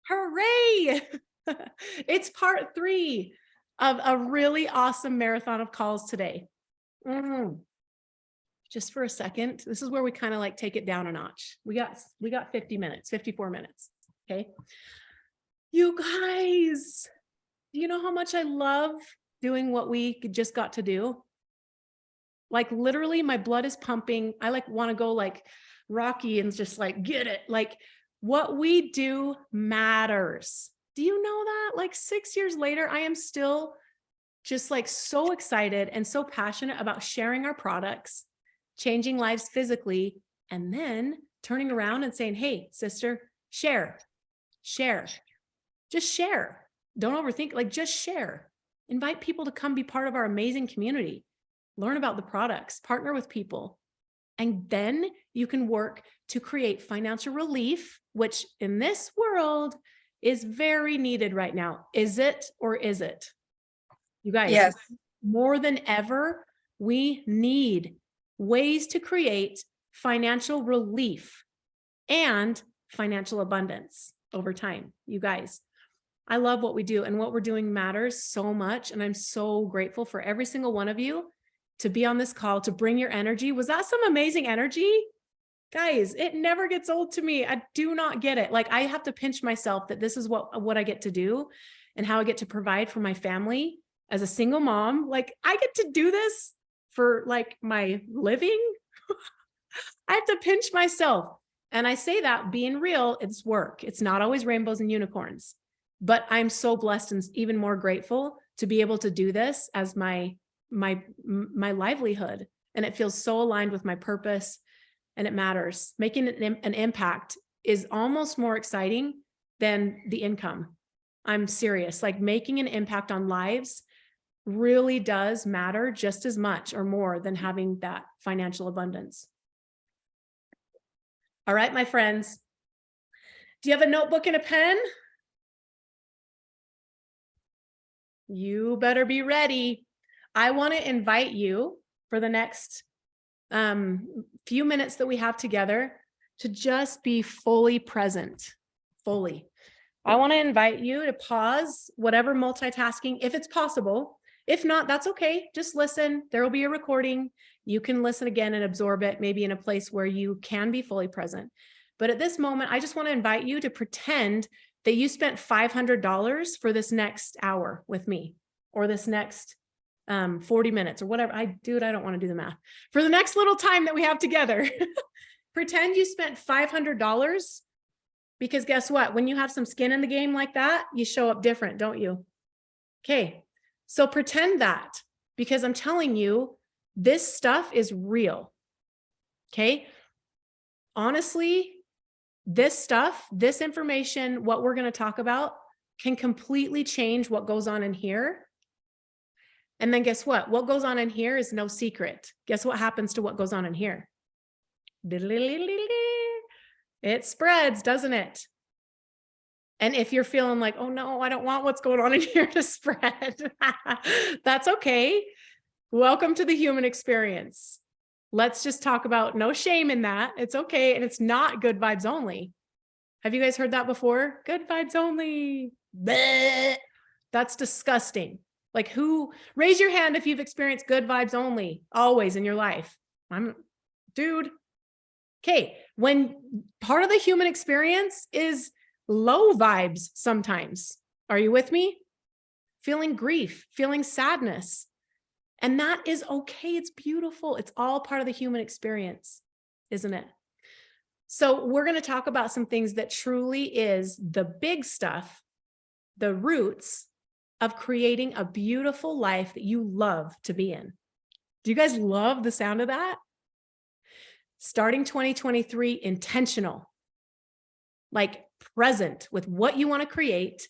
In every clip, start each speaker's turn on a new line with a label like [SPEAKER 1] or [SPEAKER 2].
[SPEAKER 1] Hooray! It's part 3 of a really awesome marathon of calls today. Mm. Just for a second, this is where we kind of like take it down a notch. We got 50 minutes, 54 minutes. Okay. You guys, do you know how much I love doing what we just got to do? Like literally my blood is pumping. I like want to go like Rocky and just like get it. Like what we do matters. Do you know that? Like 6 years later, I am still just like so excited and so passionate about sharing our products, changing lives physically, and then turning around and saying, hey, sister, share, share, just share. Don't overthink, like just share. Invite people to come be part of our amazing community, learn about the products, partner with people. And then you can work to create financial relief, which in this world is very needed right now. Is it or is it? You guys,
[SPEAKER 2] Yes.
[SPEAKER 1] more than ever, we need ways to create financial relief and financial abundance over time. You guys, I love what we do, and what we're doing matters so much. And I'm so grateful for every single one of you to be on this call, to bring your energy. Was that some amazing energy? Guys, it never gets old to me. I do not get it. Like I have to pinch myself that this is what I get to do and how I get to provide for my family as a single mom. Like I get to do this for like my living. I have to pinch myself. And I say that being real, it's work. It's not always rainbows and unicorns, but I'm so blessed and even more grateful to be able to do this as my livelihood. And it feels so aligned with my purpose, and it matters. Making an impact is almost more exciting than the income. I'm serious. Like making an impact on lives really does matter just as much or more than having that financial abundance. All right, my friends, do you have a notebook and a pen? You better be ready. I want to invite you for the next few minutes that we have together to just be fully present, fully. I want to invite you to pause whatever multitasking, if it's possible. If not, that's okay. Just listen. There will be a recording. You can listen again and absorb it, maybe in a place where you can be fully present. But at this moment, I just want to invite you to pretend that you spent $500 for this next hour with me, or this next 40 minutes or whatever. I don't want to do the math. For the next little time that we have together, pretend you spent $500, because guess what? When you have some skin in the game like that, you show up different, don't you? Okay. So pretend that, because I'm telling you, this stuff is real. Okay. Honestly, this stuff, this information, what we're going to talk about can completely change what goes on in here. And then guess what? What goes on in here is no secret. Guess what happens to what goes on in here? It spreads, doesn't it? And if you're feeling like, oh no, I don't want what's going on in here to spread, that's okay. Welcome to the human experience. Let's just talk about no shame in that. It's okay. And it's not good vibes only. Have you guys heard that before? Good vibes only. Bleh. That's disgusting. Like raise your hand if you've experienced good vibes only always in your life. Dude. Okay. When part of the human experience is low vibes sometimes. Are you with me? Feeling grief, feeling sadness. And that is okay. It's beautiful. It's all part of the human experience, isn't it? So we're going to talk about some things that truly is the big stuff, the roots of creating a beautiful life that you love to be in. Do you guys love the sound of that? Starting 2023, intentional, like present with what you want to create,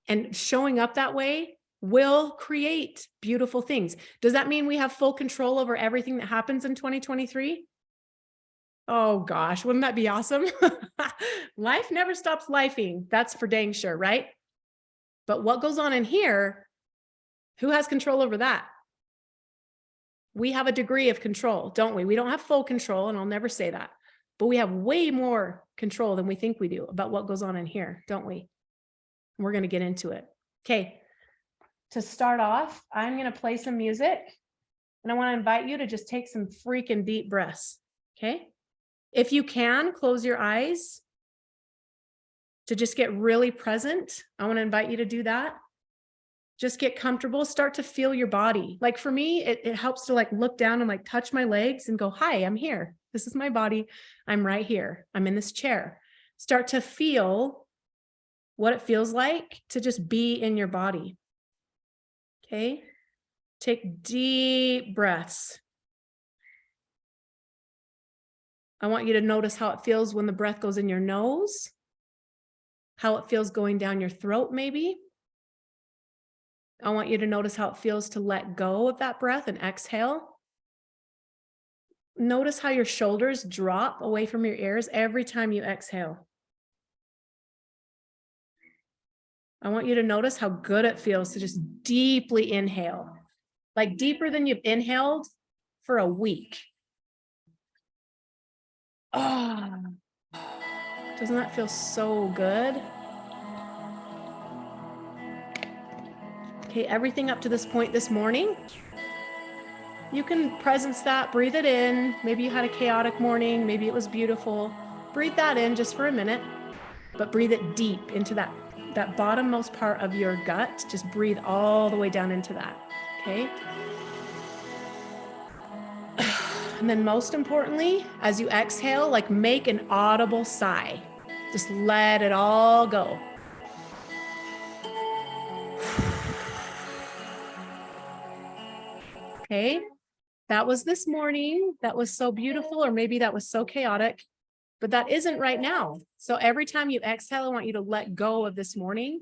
[SPEAKER 1] and showing up that way will create beautiful things. Does that mean we have full control over everything that happens in 2023? Oh gosh, wouldn't that be awesome? Life never stops lifing. That's for dang sure, right? But what goes on in here, who has control over that? We have a degree of control, don't we? We don't have full control, and I'll never say that, but we have way more control than we think we do about what goes on in here, don't we? We're going to get into it. Okay. To start off, I'm going to play some music and I want to invite you to just take some freaking deep breaths. Okay. If you can, close your eyes to just get really present. I want to invite you to do that. Just get comfortable, start to feel your body. Like for me, it helps to like look down and like touch my legs and go, hi, I'm here. This is my body. I'm right here. I'm in this chair. Start to feel what it feels like to just be in your body. Okay. Take deep breaths. I want you to notice how it feels when the breath goes in your nose, how it feels going down your throat, maybe. I want you to notice how it feels to let go of that breath and exhale. Notice how your shoulders drop away from your ears every time you exhale. I want you to notice how good it feels to just deeply inhale, like deeper than you've inhaled for a week. Oh, doesn't that feel so good? Okay, everything up to this point this morning, you can presence that, breathe it in. Maybe you had a chaotic morning, maybe it was beautiful. Breathe that in just for a minute, but breathe it deep into that bottommost part of your gut. Just breathe all the way down into that, okay? And then most importantly, as you exhale, like make an audible sigh. Just let it all go. Okay, that was this morning. That was so beautiful, or maybe that was so chaotic, but that isn't right now. So every time you exhale, I want you to let go of this morning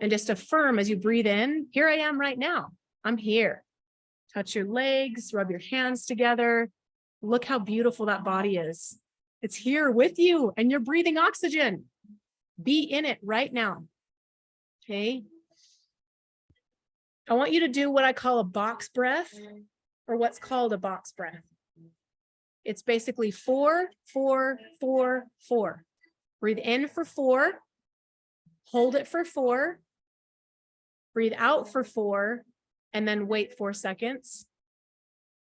[SPEAKER 1] and just affirm as you breathe in, here I am right now. I'm here. Touch your legs, rub your hands together. Look how beautiful that body is. It's here with you and you're breathing oxygen. Be in it right now. Okay. I want you to do what I call a box breath, or what's called a box breath. It's basically 4, 4, 4, 4. Breathe in for 4, hold it for 4, breathe out for 4, and then wait 4 seconds.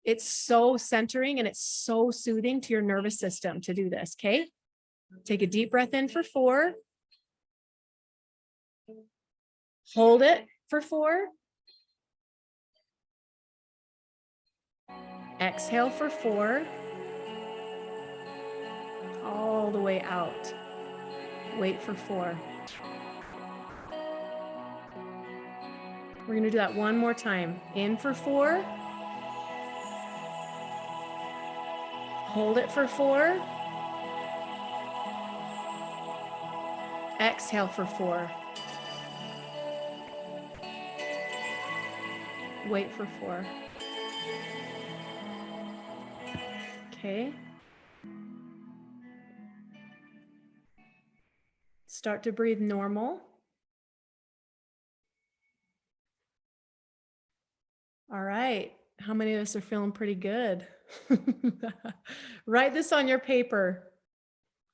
[SPEAKER 1] It's so centering and it's so soothing to your nervous system to do this, okay? Take a deep breath in for 4. Hold it for 4. Exhale for 4. All the way out. Wait for 4. We're going to do that one more time. In for 4. Hold it for 4. Exhale for 4. Wait for 4. Okay. Start to breathe normal. All right. How many of us are feeling pretty good? Write this on your paper.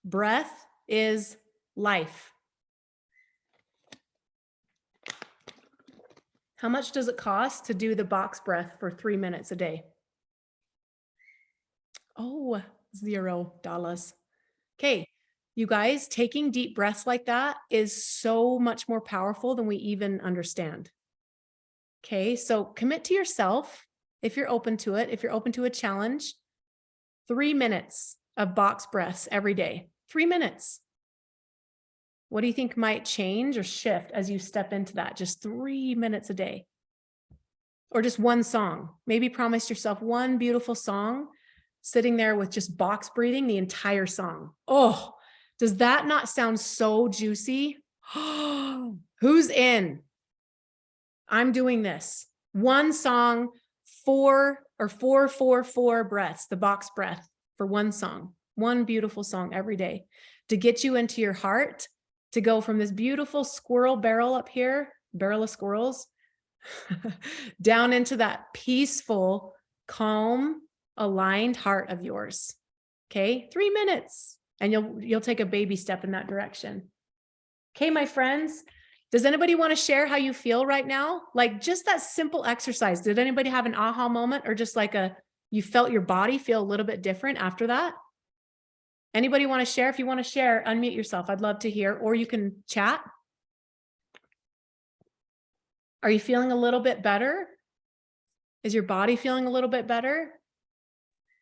[SPEAKER 1] Breath is life. How much does it cost to do the box breath for 3 minutes a day? Oh, $0. Okay. You guys, taking deep breaths like that is so much more powerful than we even understand. Okay, so commit to yourself if you're open to it, if you're open to a challenge, 3 minutes of box breaths every day, 3 minutes. What do you think might change or shift as you step into that? Just 3 minutes a day. Or just one song. Maybe promise yourself one beautiful song, sitting there with just box breathing the entire song. Oh, does that not sound so juicy? Who's in? I'm doing this. One song, 4 or 4, 4, 4 breaths, the box breath for one song, one beautiful song every day to get you into your heart, to go from this beautiful squirrel barrel up here, barrel of squirrels, down into that peaceful, calm, aligned heart of yours. Okay, 3 minutes. and you'll take a baby step in that direction. Okay, my friends, does anybody want to share how you feel right now? Like just that simple exercise. Did anybody have an aha moment, or just like you felt your body feel a little bit different after that? Anybody want to share? If you want to share, unmute yourself. I'd love to hear, or you can chat. Are you feeling a little bit better? Is your body feeling a little bit better?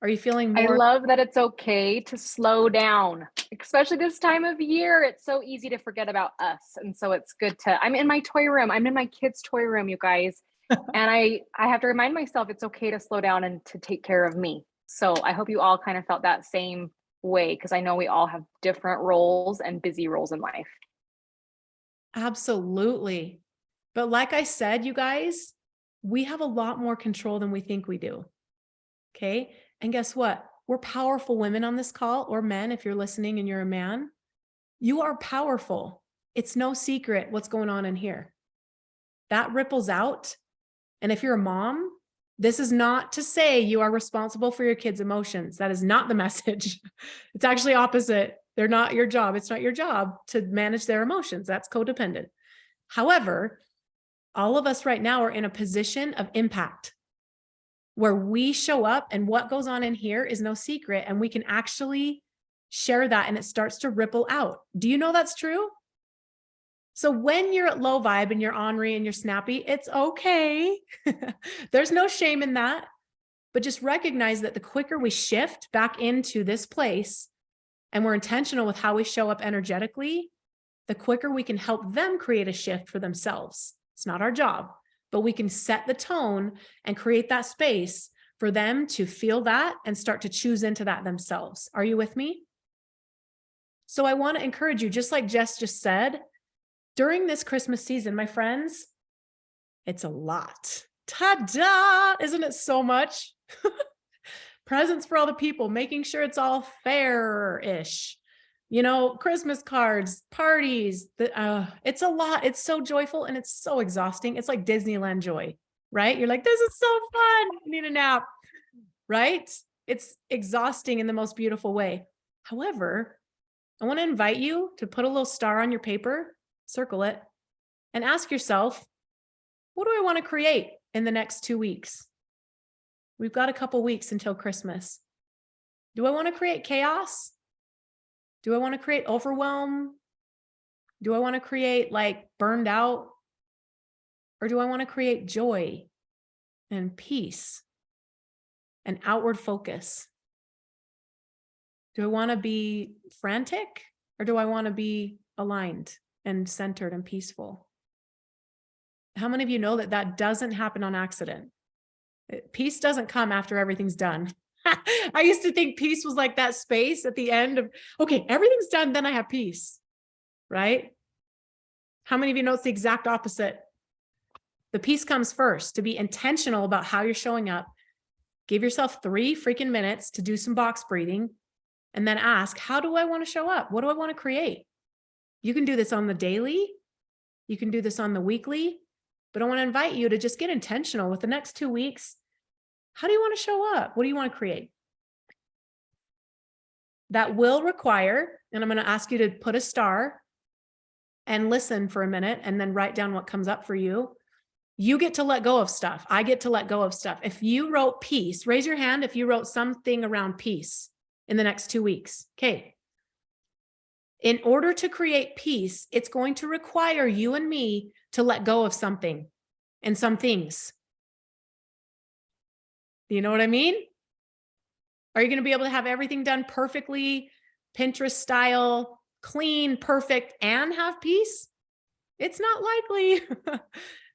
[SPEAKER 1] Are you feeling more?
[SPEAKER 2] I love that it's okay to slow down, especially this time of year. It's so easy to forget about us. And so it's good I'm in my toy room. I'm in my kids' toy room, you guys. And I have to remind myself it's okay to slow down and to take care of me. So I hope you all kind of felt that same way, because I know we all have different roles and busy roles in life.
[SPEAKER 1] Absolutely. But like I said, you guys, we have a lot more control than we think we do. Okay. And guess what? We're powerful women on this call, or men, if you're listening and you're a man. You are powerful. It's no secret what's going on in here. That ripples out. And if you're a mom, this is not to say you are responsible for your kids' emotions. That is not the message. It's actually opposite. They're not your job. It's not your job to manage their emotions. That's codependent. However, all of us right now are in a position of impact where we show up, and what goes on in here is no secret, and we can actually share that, and it starts to ripple out. Do you know that's true? So when you're at low vibe and you're ornery and you're snappy, it's okay. There's no shame in that, but just recognize that the quicker we shift back into this place and we're intentional with how we show up energetically, the quicker we can help them create a shift for themselves. It's not our job, but we can set the tone and create that space for them to feel that and start to choose into that themselves. Are you with me? So I want to encourage you, just like Jess just said, during this Christmas season, my friends, it's a lot. Ta-da! Isn't it so much? Presents for all the people, making sure it's all fair-ish. Christmas cards, parties, it's a lot. It's so joyful and it's so exhausting. It's like Disneyland joy, right? You're like, this is so fun. I need a nap, right? It's exhausting in the most beautiful way. However, I want to invite you to put a little star on your paper, circle it, and ask yourself, what do I want to create in the next 2 weeks? We've got a couple weeks until Christmas. Do I want to create chaos? Do I want to create overwhelm? Do I want to create like burned out? Or do I want to create joy and peace and outward focus? Do I want to be frantic, or do I want to be aligned and centered and peaceful? How many of you know that that doesn't happen on accident? Peace doesn't come after everything's done. I used to think peace was like that space at the end of, okay, everything's done, then I have peace, right? How many of you know it's the exact opposite? The peace comes first. To be intentional about how you're showing up, give yourself 3 freaking minutes to do some box breathing, and then ask, how do I want to show up? What do I want to create? You can do this on the daily. You can do this on the weekly, but I want to invite you to just get intentional with the next 2 weeks. How do you want to show up? What do you want to create? That will require, and I'm going to ask you to put a star and listen for a minute and then write down what comes up for you. You get to let go of stuff. I get to let go of stuff. If you wrote peace, raise your hand if you wrote something around peace in the next 2 weeks. Okay. In order to create peace, it's going to require you and me to let go of something and some things. Do you know what I mean? Are you going to be able to have everything done perfectly, Pinterest style, clean, perfect, and have peace? It's not likely.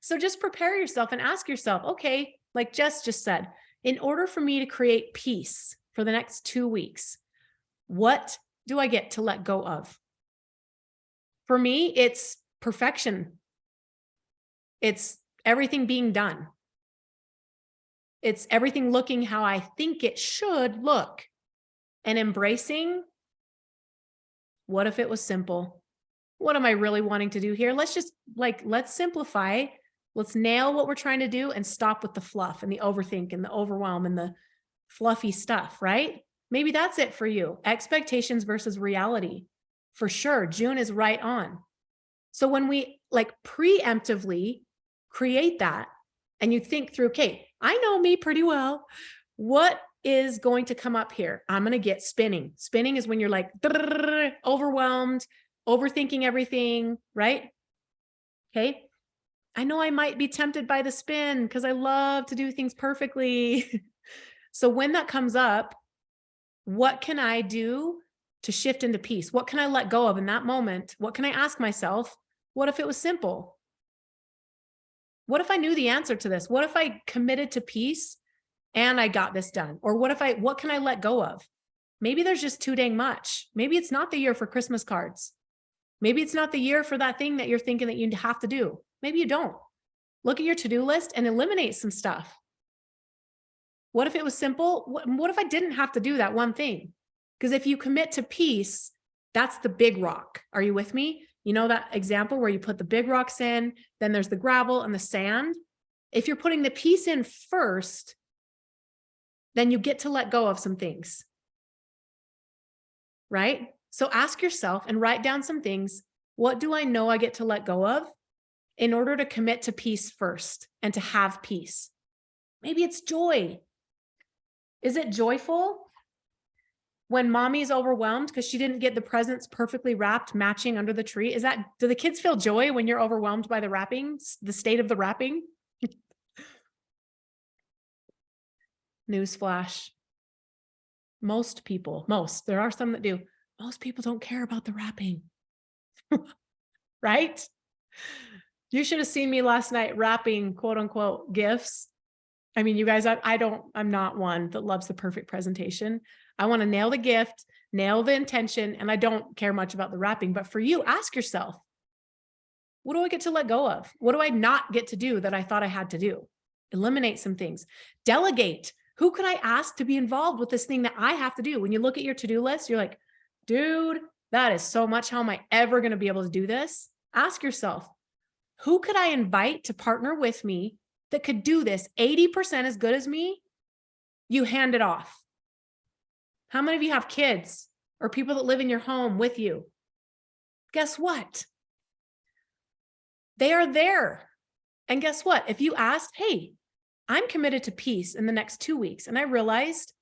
[SPEAKER 1] So just prepare yourself and ask yourself, okay, like Jess just said, in order for me to create peace for the next 2 weeks, what do I get to let go of? For me, it's perfection. It's everything being done. It's everything looking how I think it should look, and embracing, what if it was simple? What am I really wanting to do here? Let's simplify. Let's nail what we're trying to do and stop with the fluff and the overthink and the overwhelm and the fluffy stuff, right? Maybe that's it for you. Expectations versus reality. For sure, June is right on. So when we like preemptively create that and you think through, okay, I know me pretty well. What is going to come up here? I'm going to get spinning. Spinning is when you're like overwhelmed, overthinking everything, right? Okay. I know I might be tempted by the spin because I love to do things perfectly. So when that comes up, what can I do to shift into peace? What can I let go of in that moment? What can I ask myself? What if it was simple? What if I knew the answer to this? What if I committed to peace and I got this done? Or what can I let go of? Maybe there's just too dang much. Maybe it's not the year for Christmas cards. Maybe it's not the year for that thing that you're thinking that you have to do. Maybe you don't. Look at your to-do list and eliminate some stuff. What if it was simple? What if I didn't have to do that one thing? Because if you commit to peace, that's the big rock. Are you with me? You know that example where you put the big rocks in, then there's the gravel and the sand. If you're putting the peace in first, then you get to let go of some things. Right? So ask yourself and write down some things. What do I know I get to let go of in order to commit to peace first and to have peace? Maybe it's joy. Is it joyful when mommy's overwhelmed because she didn't get the presents perfectly wrapped, matching under the tree? Do the kids feel joy when you're overwhelmed by the wrapping, the state of the wrapping? Newsflash. There are some that do. Most people don't care about the wrapping. Right? You should have seen me last night wrapping quote unquote gifts. I mean, you guys, I'm not one that loves the perfect presentation. I want to nail the gift, nail the intention, and I don't care much about the wrapping. But for you, ask yourself, what do I get to let go of? What do I not get to do that I thought I had to do? Eliminate some things. Delegate. Who could I ask to be involved with this thing that I have to do? When you look at your to-do list, you're like, dude, that is so much. How am I ever going to be able to do this? Ask yourself, who could I invite to partner with me that could do this 80% as good as me? You hand it off. How many of you have kids or people that live in your home with you? Guess what? They are there. And guess what? If you asked, hey, I'm committed to peace in the next 2 weeks. And I realized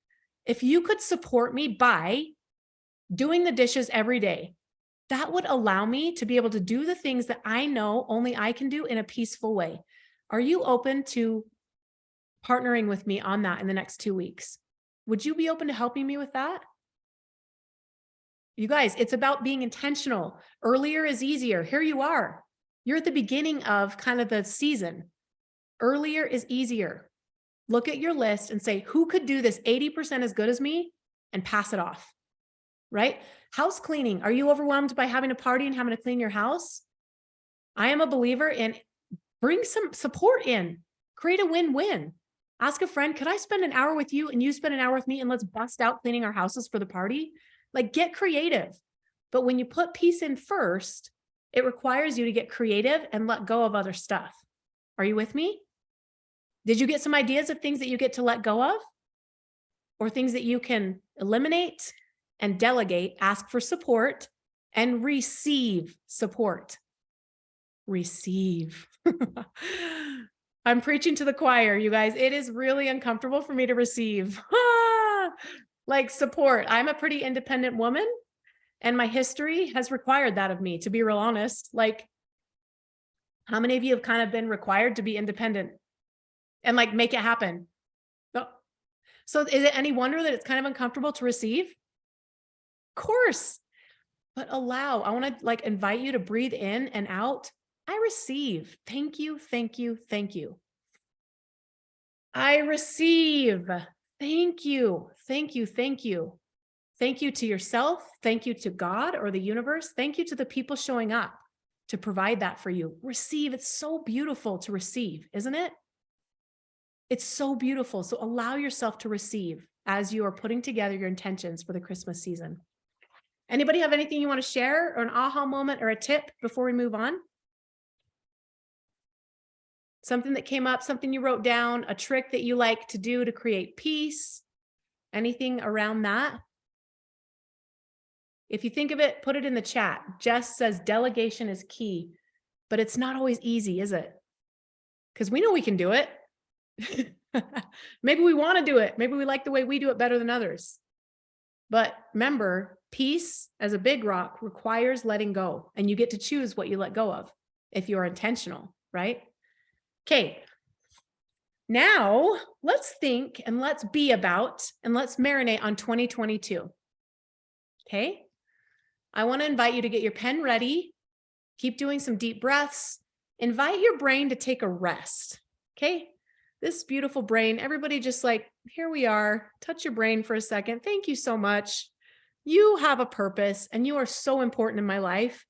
[SPEAKER 1] if you could support me by doing the dishes every day, that would allow me to be able to do the things that I know only I can do in a peaceful way. Are you open to partnering with me on that in the next 2 weeks? Would you be open to helping me with that? You guys, it's about being intentional. Earlier is easier. Here you are. You're at the beginning of kind of the season. Earlier is easier. Look at your list and say, who could do this 80% as good as me, and pass it off, right? House cleaning. Are you overwhelmed by having a party and having to clean your house? I am a believer in bring some support in, create a win-win. Ask a friend, could I spend an hour with you and you spend an hour with me and let's bust out cleaning our houses for the party? Like, get creative. But when you put peace in first, it requires you to get creative and let go of other stuff. Are you with me? Did you get some ideas of things that you get to let go of? Or things that you can eliminate and delegate, ask for support, and receive support? Receive. I'm preaching to the choir, you guys. It is really uncomfortable for me to receive like support. I'm a pretty independent woman, and my history has required that of me, to be real honest. Like, how many of you have kind of been required to be independent and like make it happen? So is it any wonder that it's kind of uncomfortable to receive? Of course, but allow. I want to like invite you to breathe in and out. I receive. Thank you, thank you, thank you. I receive. Thank you, thank you, thank you. Thank you to yourself. Thank you to God or the universe. Thank you to the people showing up to provide that for you. Receive. It's so beautiful to receive, isn't it? It's so beautiful. So allow yourself to receive as you are putting together your intentions for the Christmas season. Anybody have anything you want to share, or an aha moment or a tip before we move on? Something that came up, something you wrote down, a trick that you like to do to create peace Anything around that? If you think of it, put it in the chat. Jess says delegation is key, but it's not always easy, is it? Because we know we can do it. Maybe we want to do it. Maybe we like the way we do it better than others. But remember, peace as a big rock requires letting go, and you get to choose what you let go of if you're intentional, right? Okay. Now let's think and let's be about and let's marinate on 2022. Okay. I want to invite you to get your pen ready. Keep doing some deep breaths. Invite your brain to take a rest. Okay. This beautiful brain, everybody just like, here we are. Touch your brain for a second. Thank you so much. You have a purpose and you are so important in my life.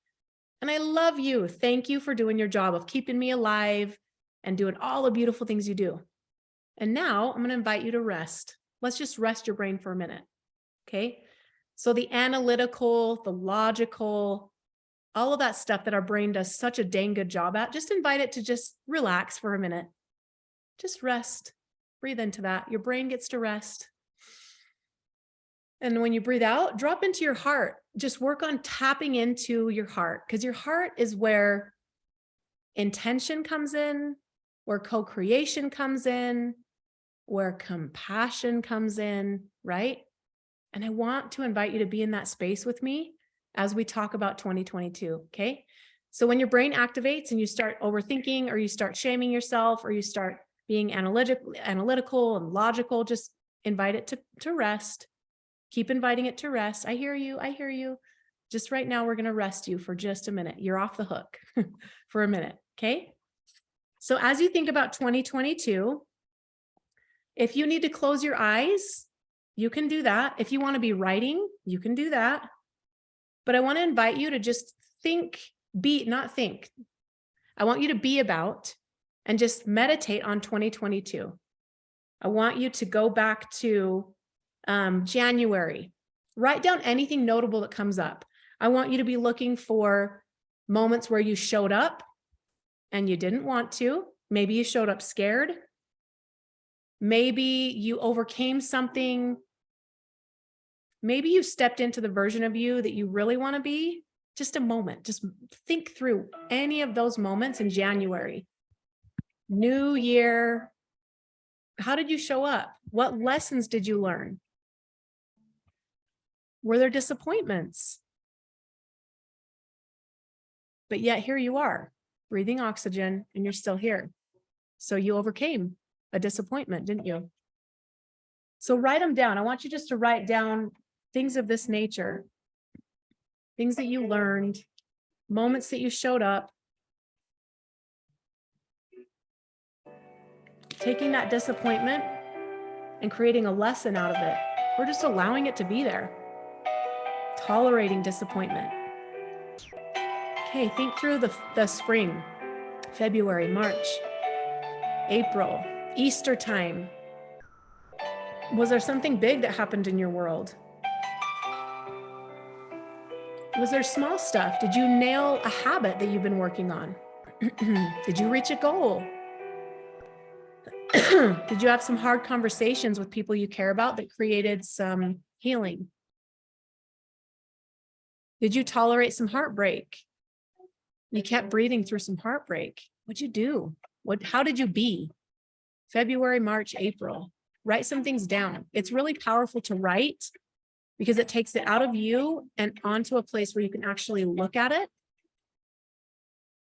[SPEAKER 1] And I love you. Thank you for doing your job of keeping me alive and doing all the beautiful things you do. And now I'm going to invite you to rest. Let's just rest your brain for a minute. Okay. So the analytical, the logical, all of that stuff that our brain does such a dang good job at, just invite it to just relax for a minute. Just rest. Breathe into that. Your brain gets to rest. And when you breathe out, drop into your heart. Just work on tapping into your heart, because your heart is where intention comes in, where co-creation comes in, where compassion comes in, right? And I want to invite you to be in that space with me as we talk about 2022, okay? So when your brain activates and you start overthinking, or you start shaming yourself, or you start being analytical and logical, just invite it to rest. Keep inviting it to rest. I hear you. I hear you. Just right now, we're going to rest you for just a minute. You're off the hook for a minute. Okay. So as you think about 2022, if you need to close your eyes, you can do that. If you want to be writing, you can do that. But I want to invite you to just think, not think. I want you to be about and just meditate on 2022. I want you to go back to January. Write down anything notable that comes up. I want you to be looking for moments where you showed up and you didn't want to. Maybe you showed up scared. Maybe you overcame something. Maybe you stepped into the version of you that you really want to be. Just a moment. Just think through any of those moments in January. New year. How did you show up? What lessons did you learn? Were there disappointments? But yet here you are, breathing oxygen, and you're still here. So you overcame a disappointment, didn't you? So write them down. I want you just to write down things of this nature, things that you learned, moments that you showed up. Taking that disappointment and creating a lesson out of it. We're just allowing it to be there. Tolerating disappointment. Okay, think through the spring, February, March, April, Easter time. Was there something big that happened in your world? Was there small stuff? Did you nail a habit that you've been working on? Did you reach a goal? Did you have some hard conversations with people you care about that created some healing? Did you tolerate some heartbreak? You kept breathing through some heartbreak. What'd you do? How did you be? February, March, April. Write some things down. It's really powerful to write because it takes it out of you and onto a place where you can actually look at it.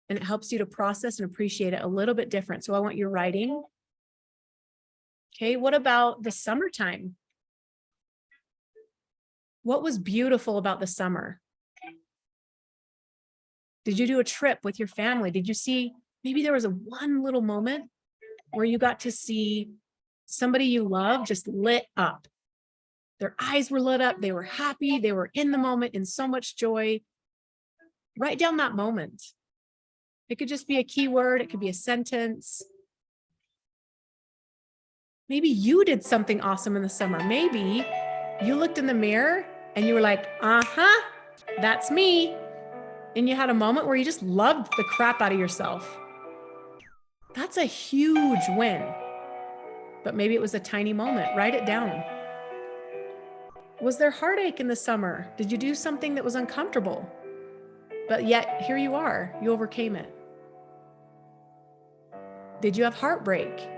[SPEAKER 1] And it helps you to process and appreciate it a little bit different. So I want you writing. Okay, what about the summertime? What was beautiful about the summer? Did you do a trip with your family? Did you see, maybe there was one little moment where you got to see somebody you love just lit up. Their eyes were lit up. They were happy. They were in the moment in so much joy. Write down that moment. It could just be a keyword. It could be a sentence. Maybe you did something awesome in the summer. Maybe you looked in the mirror and you were like, that's me. And you had a moment where you just loved the crap out of yourself. That's a huge win. But maybe it was a tiny moment. Write it down. Was there heartache in the summer? Did you do something that was uncomfortable? But yet here you are, you overcame it. Did you have heartbreak?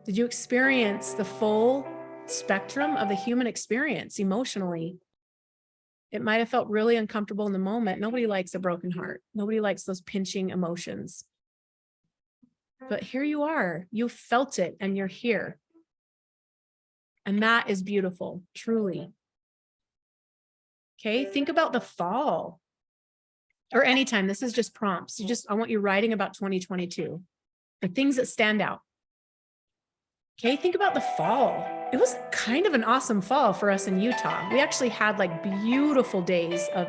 [SPEAKER 1] Did you experience the full spectrum of the human experience emotionally? It might have felt really uncomfortable in the moment. Nobody likes a broken heart. Nobody likes those pinching emotions. But here you are, you felt it and you're here. And that is beautiful, truly. Okay, think about the fall or anytime. This is just prompts. I want you writing about 2022, the things that stand out. Okay, think about the fall. It was kind of an awesome fall for us in Utah. We actually had like beautiful days of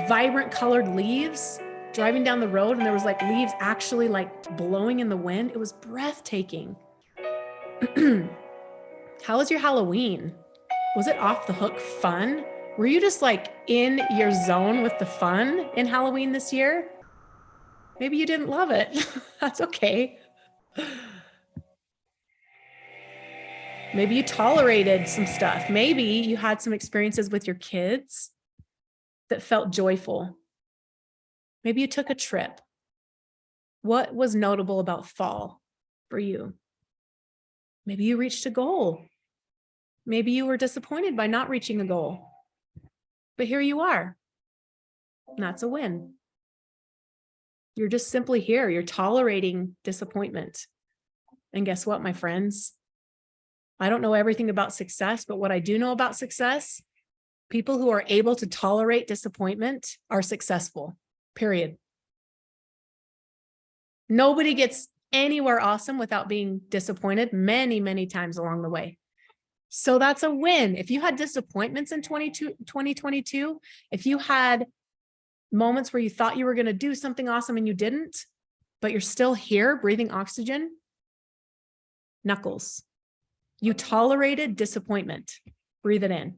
[SPEAKER 1] vibrant colored leaves driving down the road, and there was like leaves actually like blowing in the wind. It was breathtaking. How was your Halloween? Was it off the hook fun? Were you just like in your zone with the fun in Halloween this year? Maybe you didn't love it. That's okay. Maybe you tolerated some stuff. Maybe you had some experiences with your kids that felt joyful. Maybe you took a trip. What was notable about fall for you? Maybe you reached a goal. Maybe you were disappointed by not reaching a goal. But here you are. And that's a win. You're just simply here. You're tolerating disappointment. And guess what, my friends? I don't know everything about success, but what I do know about success, people who are able to tolerate disappointment are successful, period. Nobody gets anywhere awesome without being disappointed many, many times along the way. So that's a win. If you had disappointments in 2022, if you had moments where you thought you were going to do something awesome and you didn't, but you're still here breathing oxygen, knuckles. You tolerated disappointment. Breathe it in.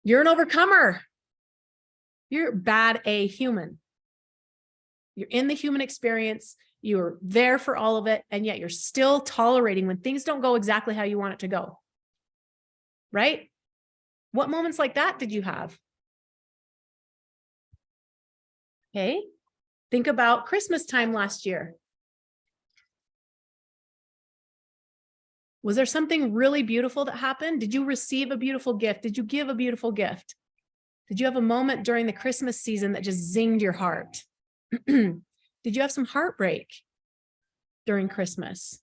[SPEAKER 1] You're an overcomer. You're bad A human. You're in the human experience. You're there for all of it. And yet you're still tolerating when things don't go exactly how you want it to go. Right? What moments like that did you have? Okay. Think about Christmas time last year. Was there something really beautiful that happened? Did you receive a beautiful gift? Did you give a beautiful gift? Did you have a moment during the Christmas season that just zinged your heart? Did you have some heartbreak during Christmas?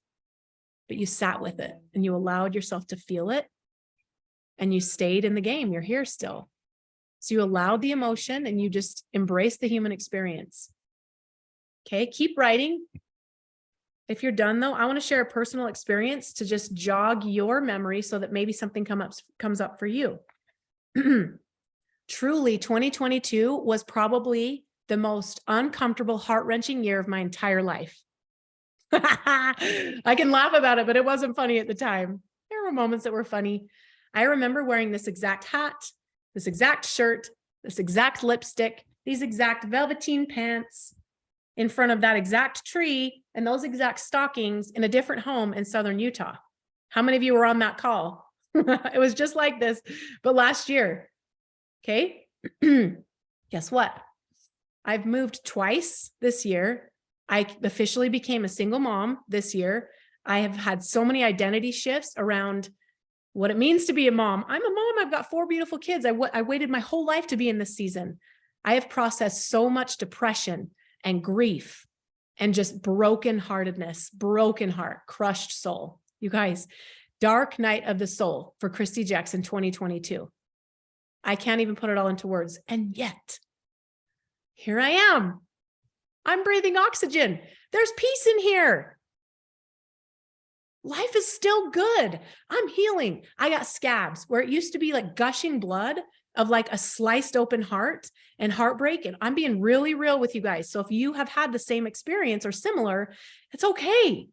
[SPEAKER 1] But you sat with it and you allowed yourself to feel it and you stayed in the game. You're here still. So you allowed the emotion and you just embraced the human experience. Okay, keep writing. If you're done though, I want to share a personal experience to just jog your memory so that maybe something comes up for you. Truly, 2022 was probably the most uncomfortable, heart-wrenching year of my entire life. I can laugh about it, but it wasn't funny at the time. There were moments that were funny. I remember wearing this exact hat, this exact shirt, this exact lipstick, these exact velveteen pants in front of that exact tree and those exact stockings in a different home in Southern Utah. How many of you were on that call? It was just like this, but last year. Okay. Guess what? I've moved twice this year. I officially became a single mom this year. I have had so many identity shifts around what it means to be a mom. I'm a mom. I've got 4 beautiful kids. I waited my whole life to be in this season. I have processed so much depression and grief and just brokenheartedness, broken heart, crushed soul. You guys, dark night of the soul for Christy Jackson 2022. I can't even put it all into words. And yet, here I am. I'm breathing oxygen. There's peace in here. Life is still good. I'm healing. I got scabs where it used to be like gushing blood of like a sliced open heart and heartbreak. And I'm being really real with you guys. So if you have had the same experience or similar, it's okay.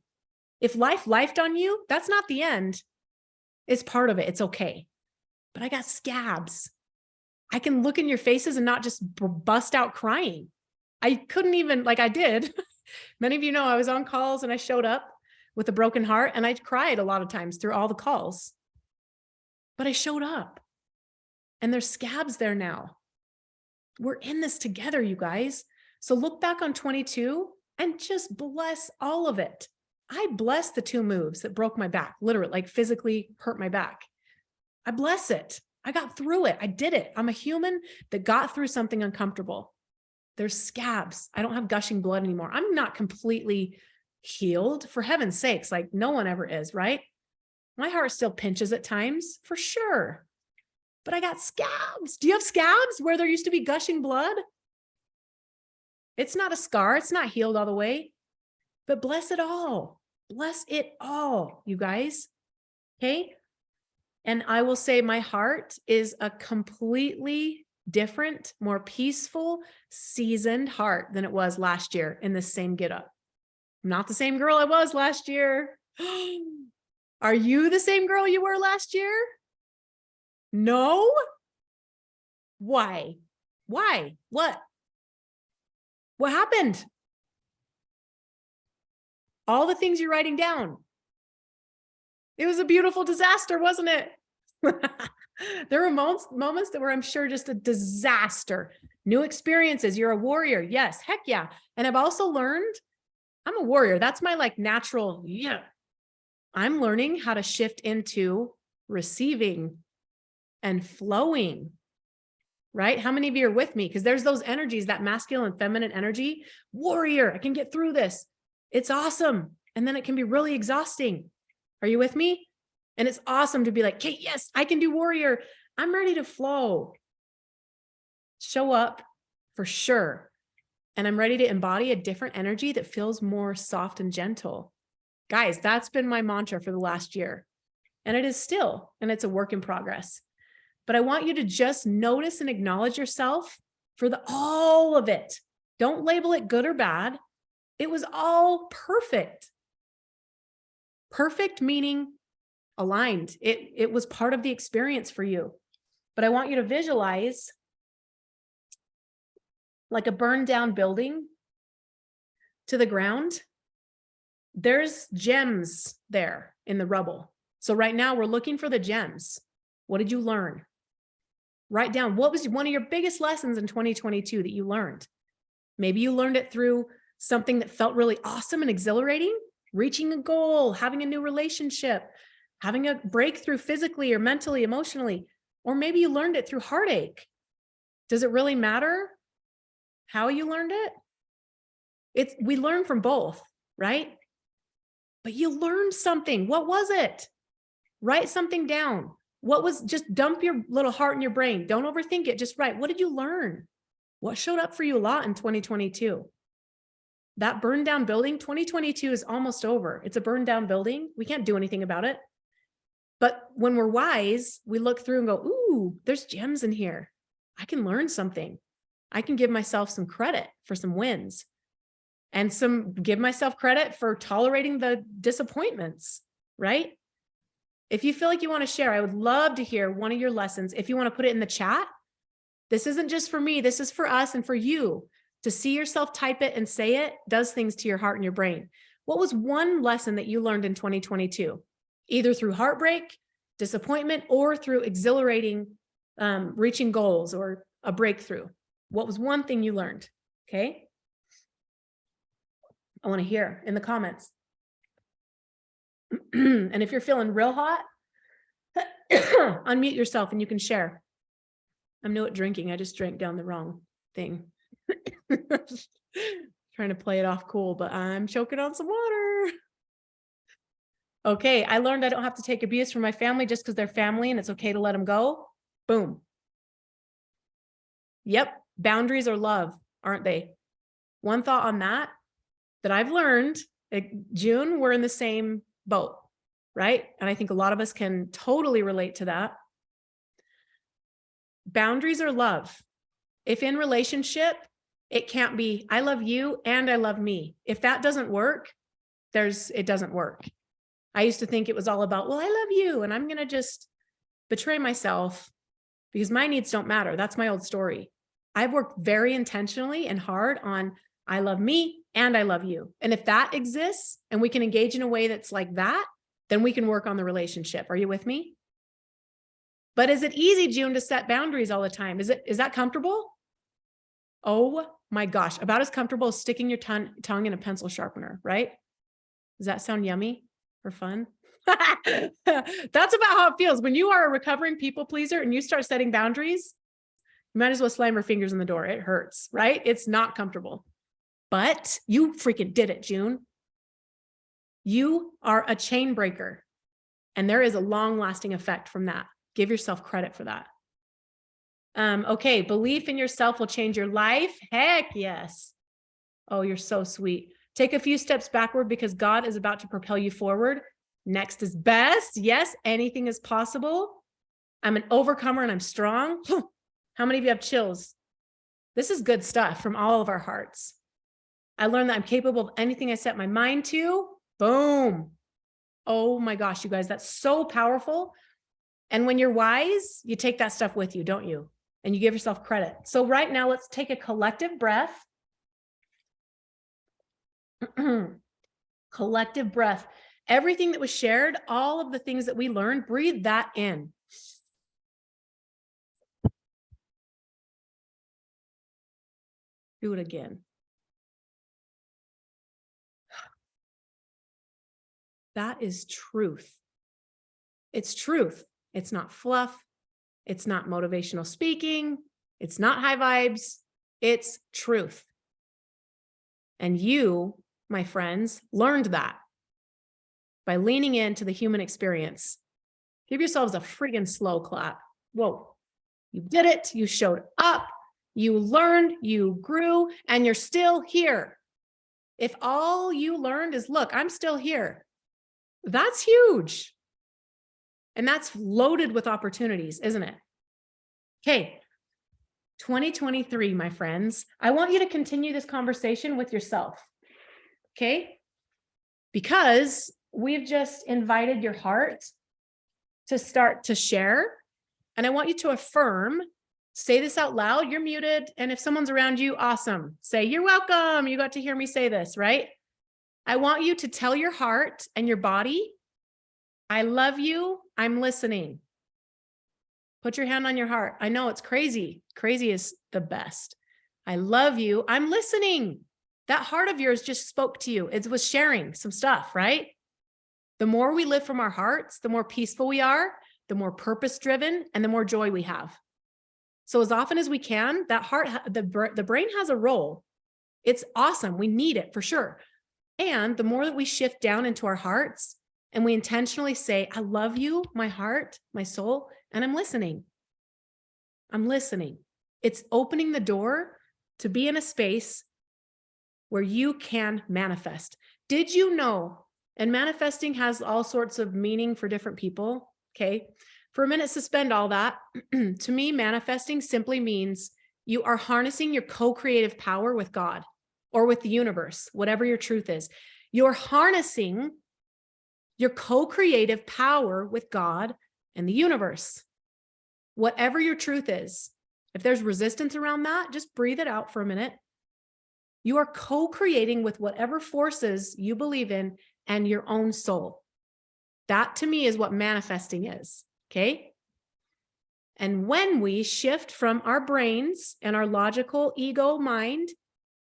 [SPEAKER 1] If life lifed on you, that's not the end. It's part of it. It's okay. But I got scabs. I can look in your faces and not just bust out crying. I couldn't even, like I did. Many of you know I was on calls and I showed up with a broken heart and I cried a lot of times through all the calls. but I showed up and there's scabs there now. We're in this together, you guys. So look back on 22 and just bless all of it. I bless the 2 moves that broke my back, literally, like physically hurt my back. I bless it. I got through it. I did it. I'm a human that got through something uncomfortable. There's scabs. I don't have gushing blood anymore. I'm not completely healed, for heaven's sakes. Like no one ever is, right? My heart still pinches at times, for sure. But I got scabs. Do you have scabs where there used to be gushing blood? It's not a scar. It's not healed all the way, but bless it all. Bless it all, you guys. Okay. And I will say my heart is a completely different, more peaceful, seasoned heart than it was last year in the same get up. I'm not the same girl I was last year. Are you the same girl you were last year? No? Why? Why? What? What happened? All the things you're writing down. It was a beautiful disaster, wasn't it? There were moments that were, I'm sure, just a disaster. New experiences. You're a warrior. Yes. Heck yeah. And I've also learned I'm a warrior. That's my like natural. Yeah. I'm learning how to shift into receiving and flowing. Right? How many of you are with me? Because there's those energies, that masculine and feminine energy. Warrior. I can get through this. It's awesome. And then it can be really exhausting. Are you with me? And it's awesome to be like, okay, yes, I can do warrior. I'm ready to flow. Show up for sure. And I'm ready to embody a different energy that feels more soft and gentle. Guys, that's been my mantra for the last year. And it is still, and it's a work in progress. But I want you to just notice and acknowledge yourself for all of it. Don't label it good or bad. It was all perfect. Perfect meaning aligned. It was part of the experience for you. But I want you to visualize like a burned down building to the ground. There's gems there in the rubble. So right now we're looking for the gems. What did you learn? Write down what was one of your biggest lessons in 2022 that you learned. Maybe you learned it through something that felt really awesome and exhilarating, reaching a goal, having a new relationship, having a breakthrough physically or mentally, emotionally, or maybe you learned it through heartache. Does it really matter how you learned it? We learn from both, right? But you learned something. What was it? Write something down. What was, just dump your little heart in your brain. Don't overthink it. Just write. What did you learn? What showed up for you a lot in 2022? That burned down building, 2022 is almost over. It's a burned down building. We can't do anything about it. But when we're wise, we look through and go, ooh, there's gems in here. I can learn something. I can give myself some credit for some wins and give myself credit for tolerating the disappointments, right? If you feel like you want to share, I would love to hear one of your lessons. If you want to put it in the chat, this isn't just for me. This is for us and for you. To see yourself type it and say it does things to your heart and your brain. What was one lesson that you learned in 2022? Either through heartbreak, disappointment, or through exhilarating, reaching goals or a breakthrough. What was one thing you learned? Okay. I want to hear in the comments. And if you're feeling real hot, unmute yourself and you can share. I'm new at drinking. I just drank down the wrong thing. Trying to play it off cool, but I'm choking on some water. Okay, I learned I don't have to take abuse from my family just because they're family and it's okay to let them go. Boom. Yep, boundaries are love, aren't they? One thought on that I've learned, June, we're in the same boat, right? And I think a lot of us can totally relate to that. Boundaries are love. If in relationship, it can't be, I love you and I love me. If that doesn't work, it doesn't work. I used to think it was all about, well, I love you and I'm going to just betray myself because my needs don't matter. That's my old story. I've worked very intentionally and hard on, I love me and I love you. And if that exists and we can engage in a way that's like that, then we can work on the relationship. Are you with me? But is it easy, June, to set boundaries all the time? Is that comfortable? Oh my gosh, about as comfortable as sticking your tongue in a pencil sharpener, right? Does that sound yummy or fun? That's about how it feels. When you are a recovering people pleaser and you start setting boundaries, you might as well slam your fingers in the door. It hurts, right? It's not comfortable. But you freaking did it, June. You are a chain breaker. And there is a long-lasting effect from that. Give yourself credit for that. Okay, belief in yourself will change your life. Heck yes. Oh, you're so sweet. Take a few steps backward because God is about to propel you forward. Next is best. Yes, anything is possible. I'm an overcomer and I'm strong. How many of you have chills? This is good stuff from all of our hearts. I learned that I'm capable of anything I set my mind to. Boom. Oh my gosh, you guys, that's so powerful. And when you're wise, you take that stuff with you, don't you? And you give yourself credit. So right now, let's take a collective breath. Collective breath. Everything that was shared, all of the things that we learned, breathe that in. Do it again. That is truth. It's truth. It's not fluff. It's not motivational speaking. It's not high vibes. It's truth. And you, my friends, learned that by leaning into the human experience. Give yourselves a friggin' slow clap. Whoa, you did it. You showed up. You learned, you grew, and you're still here. If all you learned is, look, I'm still here, that's huge. And that's loaded with opportunities, isn't it? Okay, 2023, my friends, I want you to continue this conversation with yourself, okay? Because we've just invited your heart to start to share. And I want you to affirm, say this out loud. You're muted. And if someone's around you, awesome. Say, you're welcome. You got to hear me say this, right? I want you to tell your heart and your body, I love you. I'm listening. Put your hand on your heart. I know it's crazy. Crazy is the best. I love you. I'm listening. That heart of yours just spoke to you. It was sharing some stuff, right? The more we live from our hearts, the more peaceful we are, the more purpose-driven, and the more joy we have. So as often as we can, that heart, the brain has a role. It's awesome. We need it for sure. And the more that we shift down into our hearts and we intentionally say, I love you, my heart, my soul, and I'm listening. I'm listening. It's opening the door to be in a space where you can manifest. Did you know? And manifesting has all sorts of meaning for different people. Okay. For a minute, suspend all that. To me, manifesting simply means you are harnessing your co-creative power with God or with the universe, whatever your truth is. You're harnessing your co-creative power with God and the universe, whatever your truth is. If there's resistance around that, just breathe it out for a minute. You are co-creating with whatever forces you believe in and your own soul. That to me is what manifesting is, okay? And when we shift from our brains and our logical ego mind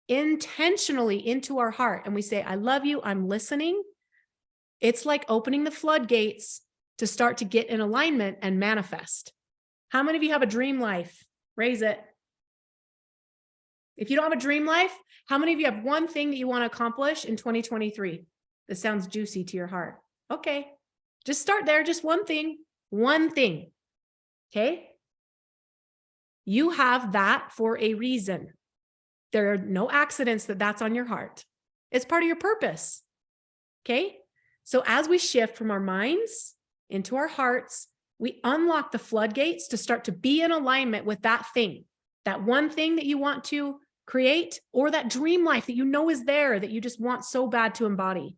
[SPEAKER 1] intentionally into our heart and we say, I love you, I'm listening, it's like opening the floodgates to start to get in alignment and manifest. How many of you have a dream life? Raise it. If you don't have a dream life, how many of you have one thing that you want to accomplish in 2023? That sounds juicy to your heart. Okay, just start there. Just one thing, okay? You have that for a reason. There are no accidents that that's on your heart. It's part of your purpose, okay? So as we shift from our minds into our hearts, we unlock the floodgates to start to be in alignment with that thing, that one thing that you want to create, or that dream life that you know is there that you just want so bad to embody.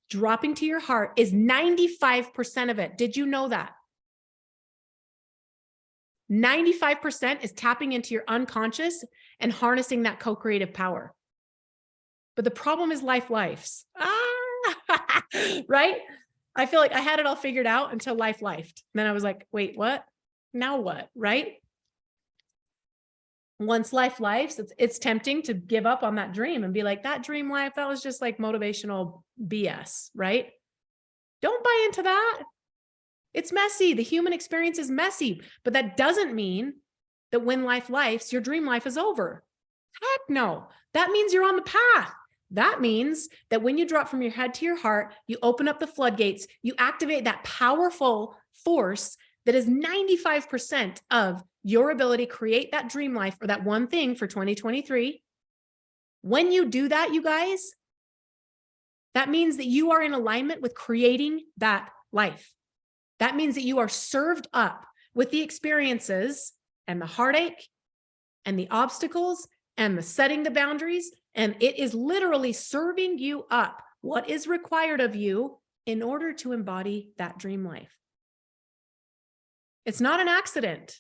[SPEAKER 1] Dropping to your heart is 95% of it. Did you know that? 95% is tapping into your unconscious and harnessing that co-creative power. But the problem is lives. Right? I feel like I had it all figured out until life lifed. And then I was like, wait, what? Now what, right? Once life, it's tempting to give up on that dream and be like, that dream life, that was just like motivational BS, right? Don't buy into that. It's messy. The human experience is messy, but that doesn't mean that when life's, your dream life is over. Heck no. That means you're on the path. That means that when you drop from your head to your heart, you open up the floodgates, you activate that powerful force that is 95% of your ability to create that dream life or that one thing for 2023. When you do that, you guys, that means that you are in alignment with creating that life. That means that you are served up with the experiences and the heartache and the obstacles and the setting the boundaries. And it is literally serving you up what is required of you in order to embody that dream life. It's not an accident.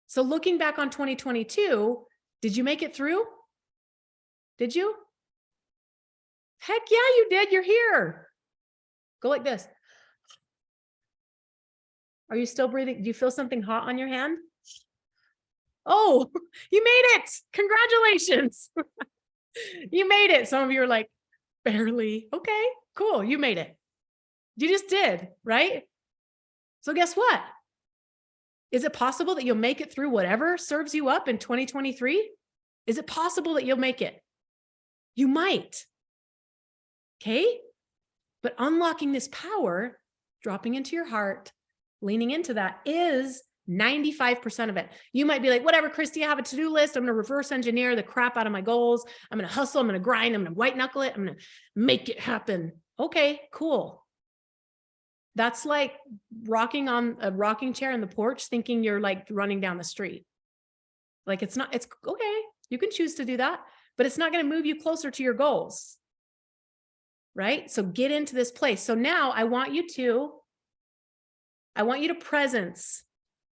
[SPEAKER 1] So looking back on 2022, did you make it through? Did you? Heck yeah, you did. You're here. Go like this. Are you still breathing? Do you feel something hot on your hand? Oh, you made it. Congratulations. You made it. Some of you are like, barely. Okay, cool. You made it. You just did, right? So guess what? Is it possible that you'll make it through whatever serves you up in 2023? Is it possible that you'll make it? You might. Okay? But unlocking this power, dropping into your heart, leaning into that is 95% of it. You might be like, whatever, Christy, I have a to-do list. I'm going to reverse engineer the crap out of my goals. I'm going to hustle. I'm going to grind. I'm going to white knuckle it. I'm going to make it happen. Okay, cool. That's like rocking on a rocking chair in the porch, thinking you're like running down the street. Like it's not, it's okay. You can choose to do that, but it's not going to move you closer to your goals. Right? So get into this place. So now I want you to presence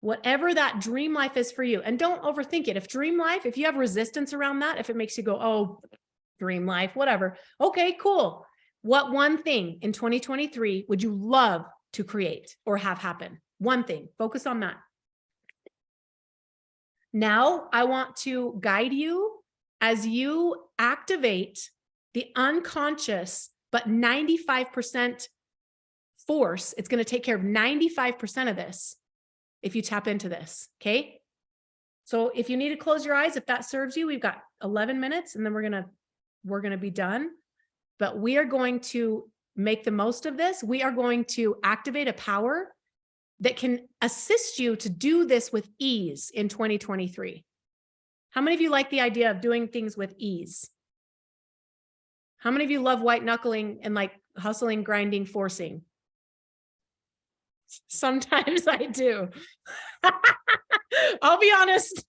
[SPEAKER 1] whatever that dream life is for you. And don't overthink it. If dream life, if you have resistance around that, if it makes you go, oh, dream life, whatever. Okay, cool. What one thing in 2023 would you love to create or have happen? One thing, focus on that. Now I want to guide you as you activate the unconscious, but 95% force. It's going to take care of 95% of this if you tap into this. Okay. So if you need to close your eyes, if that serves you, we've got 11 minutes and then we're going to be done. But we are going to make the most of this. We are going to activate a power that can assist you to do this with ease in 2023. How many of you like the idea of doing things with ease? How many of you love white knuckling and like hustling, grinding, forcing? Sometimes I do. I'll be honest.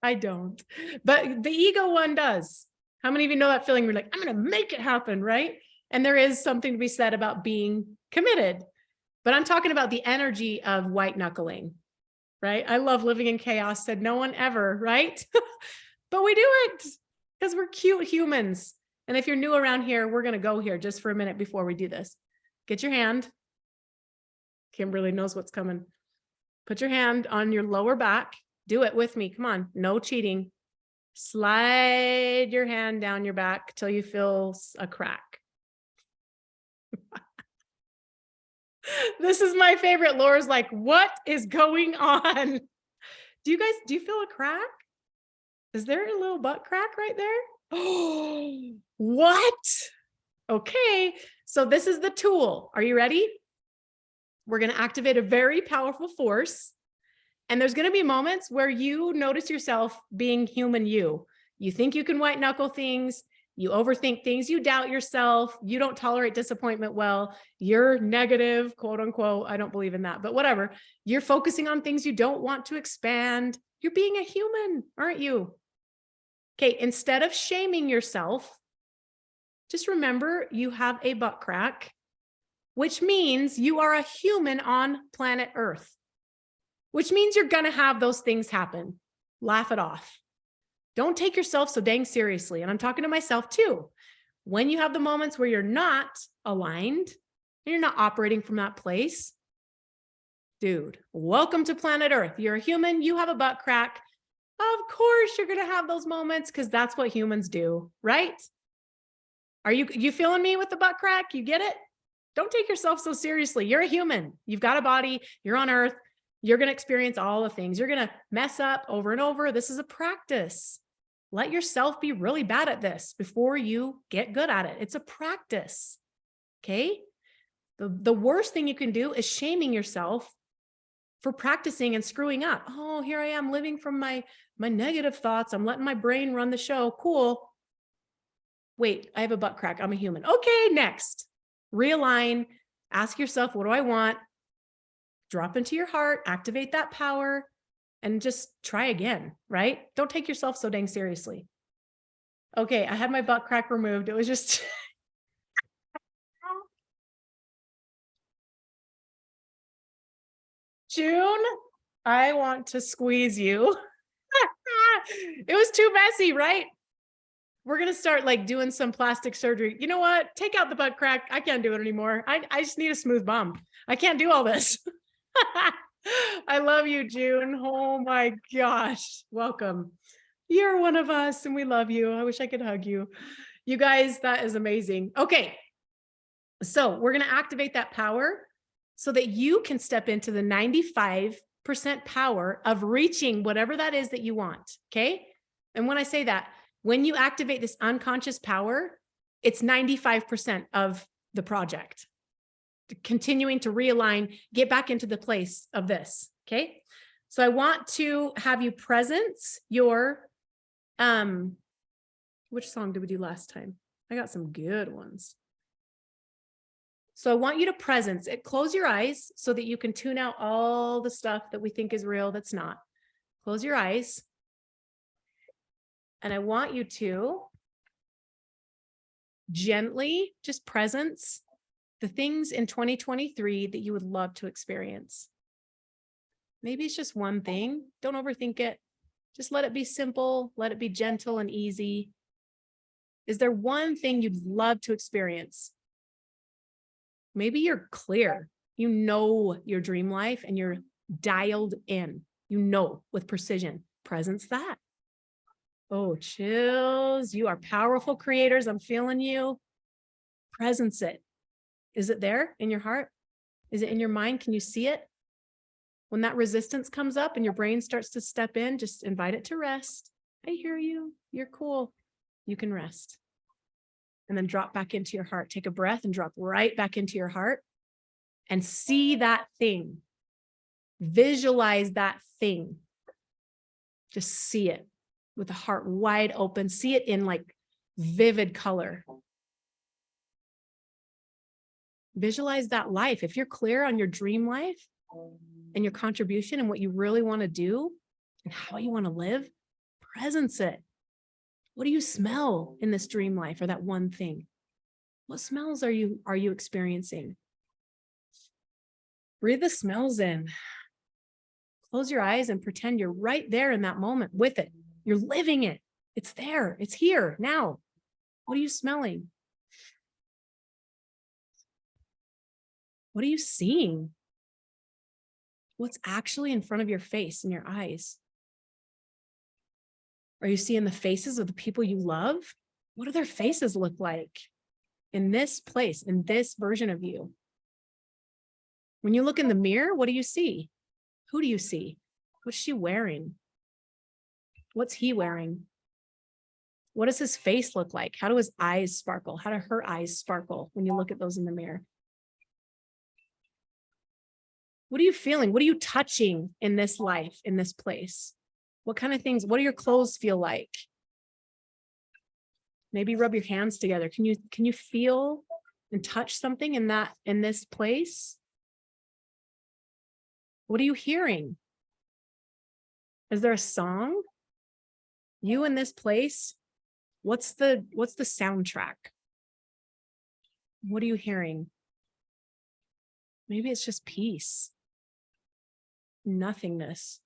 [SPEAKER 1] I don't, but the ego one does. How many of you know that feeling? We're like, I'm going to make it happen, right? And there is something to be said about being committed, but I'm talking about the energy of white knuckling, right? I love living in chaos, said no one ever, right? But we do it because we're cute humans. And if you're new around here, we're going to go here just for a minute before we do this. Get your hand. Kimberly knows what's coming. Put your hand on your lower back. Do it with me. Come on. No cheating. Slide your hand down your back till you feel a crack. This is my favorite. Laura's like, what is going on? Do you feel a crack? Is there a little butt crack right there? Oh, what? Okay. So this is the tool. Are you ready? We're going to activate a very powerful force. And there's going to be moments where you notice yourself being human you. You think you can white knuckle things. You overthink things. You doubt yourself. You don't tolerate disappointment well. You're negative, quote unquote. I don't believe in that, but whatever. You're focusing on things you don't want to expand. You're being a human, aren't you? Okay, instead of shaming yourself, just remember you have a butt crack, which means you are a human on planet Earth. Which means you're going to have those things happen. Laugh it off. Don't take yourself so dang seriously. And I'm talking to myself too. When you have the moments where you're not aligned and you're not operating from that place, Dude, welcome to planet Earth. You're a human, you have a butt crack. Of course you're going to have those moments because that's what humans do, right? Are you feeling me with the butt crack? You get it? Don't take yourself so seriously. You're a human. You've got a body. You're on Earth. You're going to experience all the things. You're going to mess up over and over. This is a practice. Let yourself be really bad at this before you get good at it. It's a practice. Okay? The worst thing you can do is shaming yourself for practicing and screwing up. Oh, here I am living from my negative thoughts. I'm letting my brain run the show. Cool. Wait, I have a butt crack. I'm a human. Okay, next. Realign. Ask yourself, what do I want? Drop into your heart, activate that power, and just try again, right? Don't take yourself so dang seriously. Okay, I had my butt crack removed. It was just... June, I want to squeeze you. It was too messy, right? We're going to start like doing some plastic surgery. You know what? Take out the butt crack. I can't do it anymore. I just need a smooth bum. I can't do all this. I love you, June. Oh my gosh. Welcome. You're one of us and we love you. I wish I could hug you. You guys, that is amazing. Okay. So we're going to activate that power so that you can step into the 95% power of reaching whatever that is that you want. Okay. And when I say that, when you activate this unconscious power, it's 95% of the project. Continuing to realign, get back into the place of this. Okay. So I want to have you presence your, which song did we do last time? I got some good ones. So I want you to presence it. Close your eyes so that you can tune out all the stuff that we think is real that's not. Close your eyes. And I want you to gently just presence the things in 2023 that you would love to experience. Maybe it's just one thing. Don't overthink it. Just let it be simple. Let it be gentle and easy. Is there one thing you'd love to experience? Maybe you're clear. You know your dream life and you're dialed in. You know with precision. Presence that. Oh, chills. You are powerful creators. I'm feeling you. Presence it. Is it there in your heart? Is it in your mind? Can you see it? When that resistance comes up and your brain starts to step in, just invite it to rest. I hear you. You're cool. You can rest. And then drop back into your heart. Take a breath and drop right back into your heart and see that thing. Visualize that thing. Just see it with the heart wide open. See it in like vivid color. Visualize that life. If you're clear on your dream life and your contribution and what you really want to do and how you want to live, presence it. What do you smell in this dream life or that one thing? What smells are you experiencing? Breathe the smells in. Close your eyes and pretend you're right there in that moment with it. You're living it. It's there. It's here now. What are you smelling? What are you seeing? What's actually in front of your face and your eyes? Are you seeing the faces of the people you love? What do their faces look like in this place, in this version of you? When you look in the mirror, what do you see? Who do you see? What's she wearing? What's he wearing? What does his face look like? How do his eyes sparkle? How do her eyes sparkle when you look at those in the mirror? What are you feeling? What are you touching in this life, in this place? What kind of things, what do your clothes feel like? Maybe rub your hands together. Can you feel and touch something in this place? What are you hearing? Is there a song? You in this place? What's the soundtrack? What are you hearing? Maybe it's just peace. Nothingness.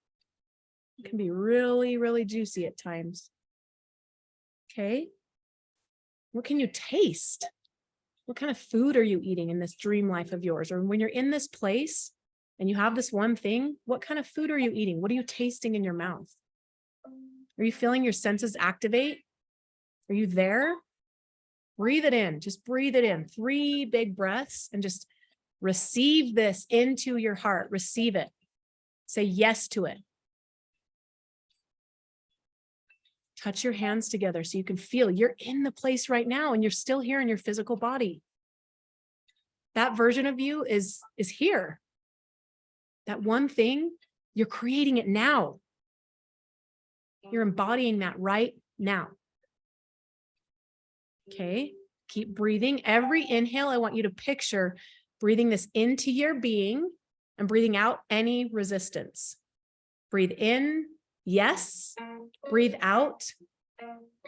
[SPEAKER 1] It can be really, really juicy at times. Okay. What can you taste? What kind of food are you eating in this dream life of yours? Or when you're in this place, and you have this one thing, what kind of food are you eating? What are you tasting in your mouth? Are you feeling your senses activate? Are you there? Breathe it in. Just breathe it in. 3 big breaths and just receive this into your heart. Receive it. Say yes to it. Touch your hands together so you can feel you're in the place right now and you're still here in your physical body. That version of you is here. That one thing, you're creating it now. You're embodying that right now. Okay, keep breathing. Every inhale, I want you to picture breathing this into your being and breathing out any resistance. Breathe in, yes. Breathe out,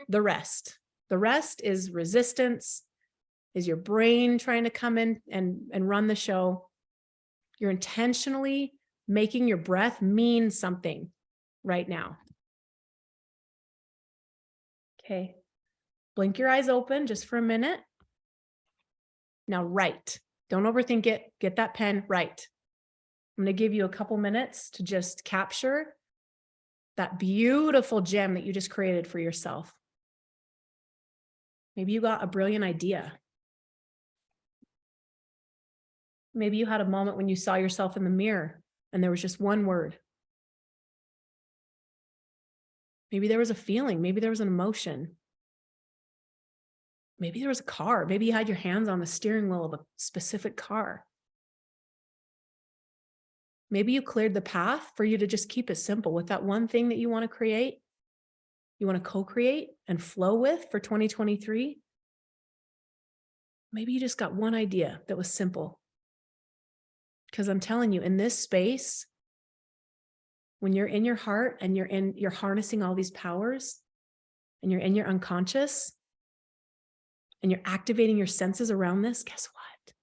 [SPEAKER 1] the rest. The rest is resistance, is your brain trying to come in and run the show. You're intentionally making your breath mean something right now. Okay. Blink your eyes open just for a minute. Now write. Don't overthink it. Get that pen, write. I'm going to give you a couple minutes to just capture that beautiful gem that you just created for yourself. Maybe you got a brilliant idea. Maybe you had a moment when you saw yourself in the mirror and there was just one word. Maybe there was a feeling. Maybe there was an emotion. Maybe there was a car. Maybe you had your hands on the steering wheel of a specific car. Maybe you cleared the path for you to just keep it simple with that one thing that you want to create, you want to co-create and flow with for 2023. Maybe you just got one idea that was simple. Because I'm telling you, in this space, when you're in your heart and you're harnessing all these powers and you're in your unconscious and you're activating your senses around this, guess what?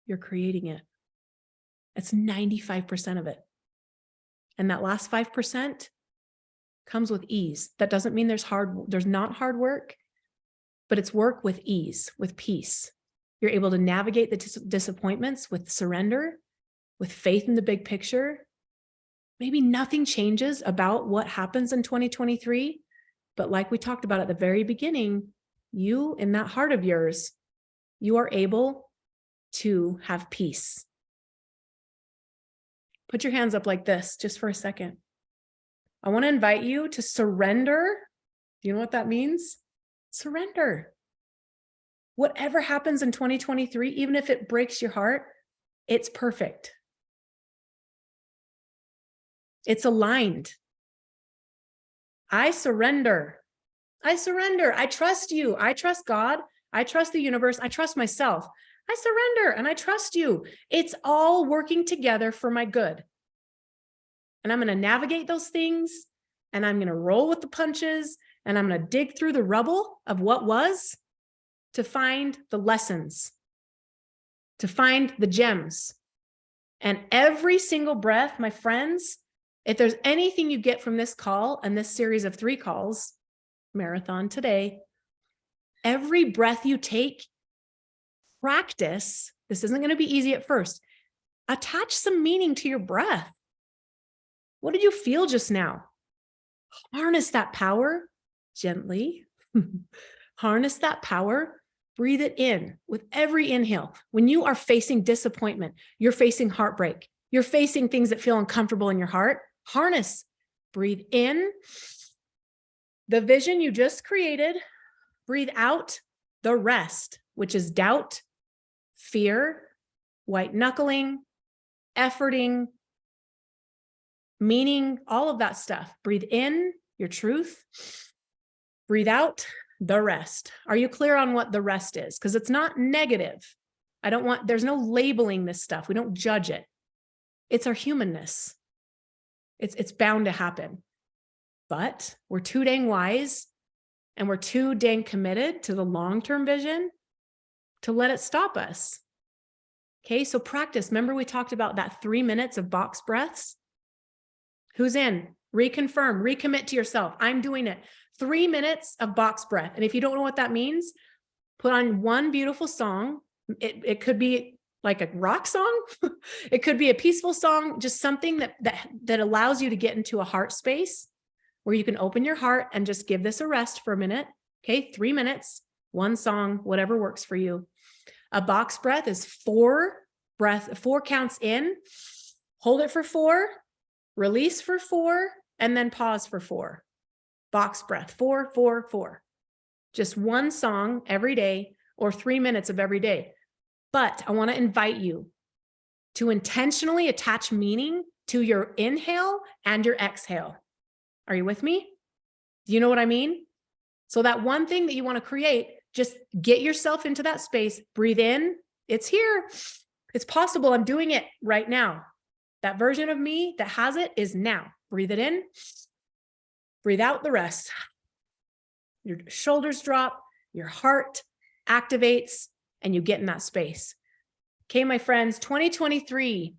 [SPEAKER 1] You're creating it. It's 95% of it. And that last 5% comes with ease. That doesn't mean there's not hard work, but it's work with ease, with peace. You're able to navigate the disappointments with surrender, with faith in the big picture. Maybe nothing changes about what happens in 2023, but like we talked about at the very beginning, you in that heart of yours, you are able to have peace. Put your hands up like this just for a second. I want to invite you to surrender. Do you know what that means? Surrender. Whatever happens in 2023, even if it breaks your heart, it's perfect. It's aligned. I surrender. I surrender. I trust you. I trust God. I trust the universe. I trust myself. I surrender and I trust you. It's all working together for my good. And I'm going to navigate those things and I'm going to roll with the punches and I'm going to dig through the rubble of what was to find the lessons, to find the gems. And every single breath, my friends, if there's anything you get from this call and this series of 3 calls, marathon today, every breath you take, practice. This isn't going to be easy at first. Attach some meaning to your breath. What did you feel just now? Harness that power gently. Harness that power. Breathe it in with every inhale. When you are facing disappointment, you're facing heartbreak, you're facing things that feel uncomfortable in your heart, harness. Breathe in the vision you just created. Breathe out the rest, which is doubt, fear, white knuckling, efforting, meaning, all of that stuff. Breathe in your truth. Breathe out the rest. Are you clear on what the rest is? Because it's not negative. There's no labeling this stuff. We don't judge it. It's our humanness. It's bound to happen. But we're too dang wise and we're too dang committed to the long-term vision to let it stop us. Okay, so practice. Remember we talked about that 3 minutes of box breaths? Who's in? Reconfirm, recommit to yourself. I'm doing it. 3 minutes of box breath. And if you don't know what that means, put on one beautiful song. It could be like a rock song. It could be a peaceful song, just something that allows you to get into a heart space where you can open your heart and just give this a rest for a minute. Okay, 3 minutes, one song, whatever works for you. A box breath is 4 counts in, hold it for 4, release for 4, and then pause for 4. Box breath, 4, 4, 4. Just one song every day or 3 minutes of every day. But I want to invite you to intentionally attach meaning to your inhale and your exhale. Are you with me? Do you know what I mean? So that one thing that you want to create, just get yourself into that space, breathe in. It's here. It's possible. I'm doing it right now. That version of me that has it is now. Breathe it in, breathe out the rest. Your shoulders drop, your heart activates, and you get in that space. Okay, my friends, 2023.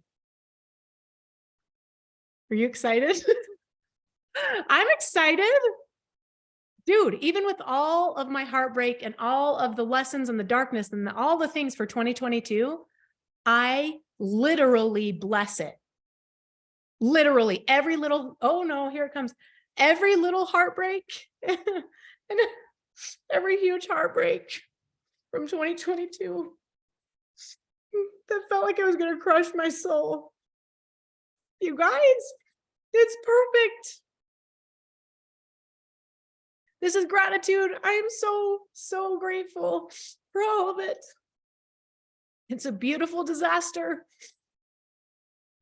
[SPEAKER 1] Are you excited? I'm excited. Dude, even with all of my heartbreak and all of the lessons and the darkness and all the things for 2022, I literally bless it. Literally every little, oh no, here it comes. Every little heartbreak and every huge heartbreak from 2022 that felt like it was going to crush my soul. You guys, it's perfect. This is gratitude. I am so grateful for all of it. It's a beautiful disaster,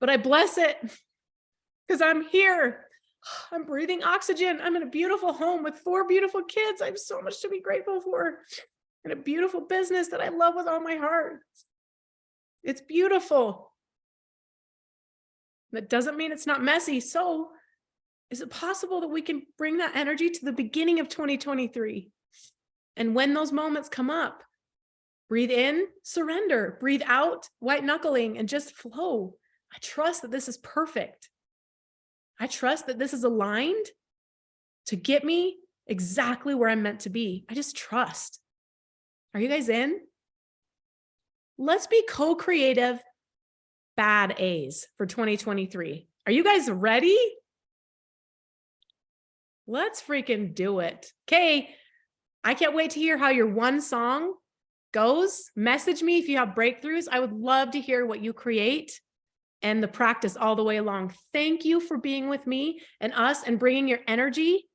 [SPEAKER 1] but I bless it because I'm here. I'm breathing oxygen. I'm in a beautiful home with 4 beautiful kids. I have so much to be grateful for, and a beautiful business that I love with all my heart. It's beautiful. That doesn't mean it's not messy. So is it possible that we can bring that energy to the beginning of 2023? And when those moments come up, breathe in, surrender, breathe out, white knuckling, and just flow. I trust that this is perfect. I trust that this is aligned to get me exactly where I'm meant to be. I just trust. Are you guys in? Let's be co-creative bad A's for 2023. Are you guys ready? Let's freaking do it. Okay. I can't wait to hear how your one song goes. Message me if you have breakthroughs. I would love to hear what you create and the practice all the way along. Thank you for being with me and us and bringing your energy.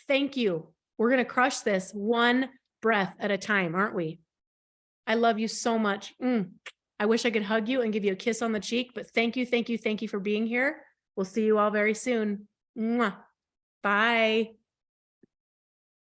[SPEAKER 1] Thank you. We're going to crush this one breath at a time, aren't we? I love you so much. I wish I could hug you and give you a kiss on the cheek, but thank you for being here. We'll see you all very soon. Mwah. Bye.